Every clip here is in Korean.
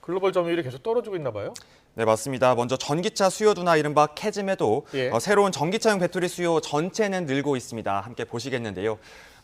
글로벌 점유율이 계속 떨어지고 있나 봐요. 네, 맞습니다. 먼저 전기차 수요 둔화 이른바 캐즘에도 새로운 전기차용 배터리 수요 전체는 늘고 있습니다. 함께 보시겠는데요.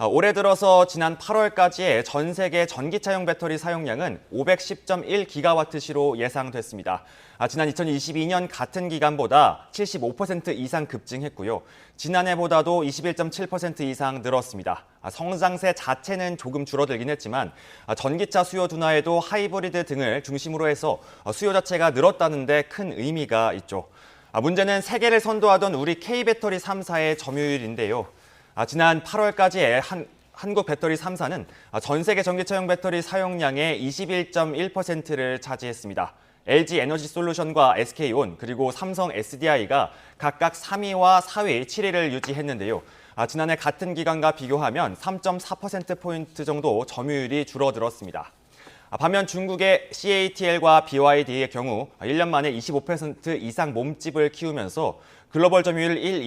올해 들어서 지난 8월까지의 전 세계 전기차용 배터리 사용량은 510.1기가와트시로 예상됐습니다. 지난 2022년 같은 기간보다 75% 이상 급증했고요. 지난해보다도 21.7% 이상 늘었습니다. 성장세 자체는 조금 줄어들긴 했지만 전기차 수요 둔화에도 하이브리드 등을 중심으로 해서 수요 자체가 늘었다는 데 큰 의미가 있죠. 문제는 세계를 선도하던 우리 K배터리 3사의 점유율인데요. 지난 8월까지의 한국 배터리 3사는 전 세계 전기차용 배터리 사용량의 21.1%를 차지했습니다. LG 에너지 솔루션과 SK온 그리고 삼성 SDI가 각각 3위와 4위, 7위를 유지했는데요. 지난해 같은 기간과 비교하면 3.4%포인트 정도 점유율이 줄어들었습니다. 반면 중국의 CATL과 BYD의 경우 1년 만에 25% 이상 몸집을 키우면서 글로벌 점유율 1,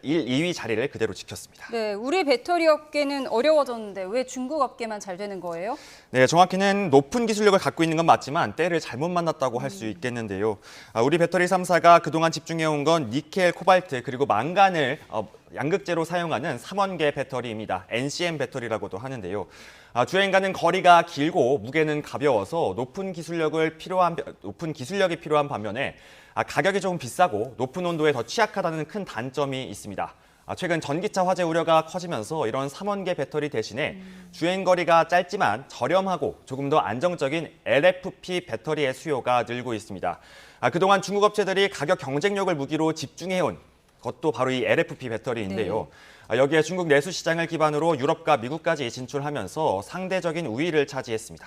2위 자리를 그대로 지켰습니다. 네, 우리 배터리 업계는 어려워졌는데 왜 중국 업계만 잘 되는 거예요? 네, 정확히는 높은 기술력을 갖고 있는 건 맞지만 때를 잘못 만났다고 할 수 있겠는데요. 우리 배터리 3사가 그동안 집중해온 건 니켈, 코발트 그리고 망간을 양극재로 사용하는 3원계 배터리입니다. NCM 배터리라고도 하는데요. 주행 가는 거리가 길고 무게는 가벼워서 높은 기술력이 필요한 반면에 가격이 조금 비싸고 높은 온도에 더 취약하다는 큰 단점이 있습니다. 최근 전기차 화재 우려가 커지면서 이런 3원계 배터리 대신에 주행거리가 짧지만 저렴하고 조금 더 안정적인 LFP 배터리의 수요가 늘고 있습니다. 그동안 중국 업체들이 가격 경쟁력을 무기로 집중해온 것도 바로 이 LFP 배터리인데요. 여기에 중국 내수 시장을 기반으로 유럽과 미국까지 진출하면서 상대적인 우위를 차지했습니다.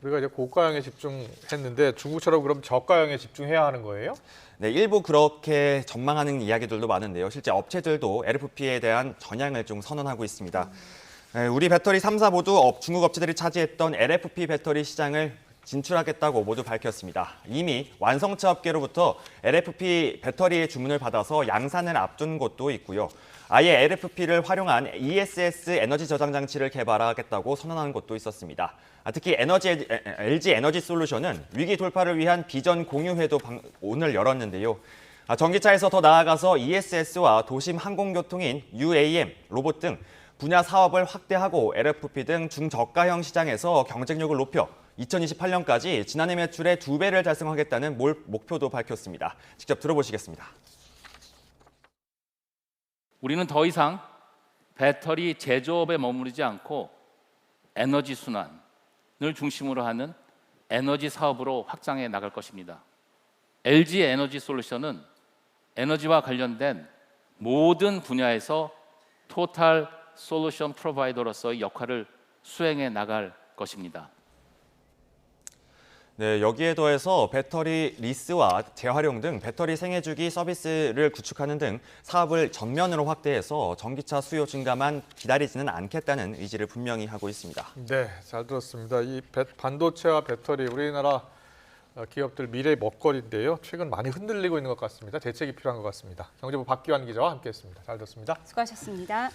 우리가 이제 고가형에 집중했는데 중국처럼 그럼 저가형에 집중해야 하는 거예요? 네, 일부 그렇게 전망하는 이야기들도 많은데요. 실제 업체들도 LFP에 대한 전향을 좀 선언하고 있습니다. 우리 배터리 3사 모두 중국 업체들이 차지했던 LFP 배터리 시장을 진출하겠다고 모두 밝혔습니다. 이미 완성차 업계로부터 LFP 배터리의 주문을 받아서 양산을 앞둔 곳도 있고요. 아예 LFP를 활용한 ESS 에너지 저장 장치를 개발하겠다고 선언한 곳도 있었습니다. 특히 LG 에너지 솔루션은 위기 돌파를 위한 비전 공유회도 오늘 열었는데요. 전기차에서 더 나아가서 ESS와 도심 항공교통인 UAM, 로봇 등 분야 사업을 확대하고 LFP 등 중저가형 시장에서 경쟁력을 높여 2028년까지 지난해 매출의 2배를 달성하겠다는 목표도 밝혔습니다. 직접 들어보시겠습니다. 우리는 더 이상 배터리 제조업에 머무르지 않고 에너지 순환을 중심으로 하는 에너지 사업으로 확장해 나갈 것입니다. LG 에너지 솔루션은 에너지와 관련된 모든 분야에서 토탈 솔루션 프로바이더로서의 역할을 수행해 나갈 것입니다. 네, 여기에 더해서 배터리 리스와 재활용 등 배터리 생애주기 서비스를 구축하는 등 사업을 전면으로 확대해서 전기차 수요 증가만 기다리지는 않겠다는 의지를 분명히 하고 있습니다. 네, 잘 들었습니다. 이 반도체와 배터리 우리나라 기업들 미래의 먹거리인데요. 최근 많이 흔들리고 있는 것 같습니다. 대책이 필요한 것 같습니다. 경제부 박기환 기자와 함께했습니다. 잘 들었습니다. 수고하셨습니다.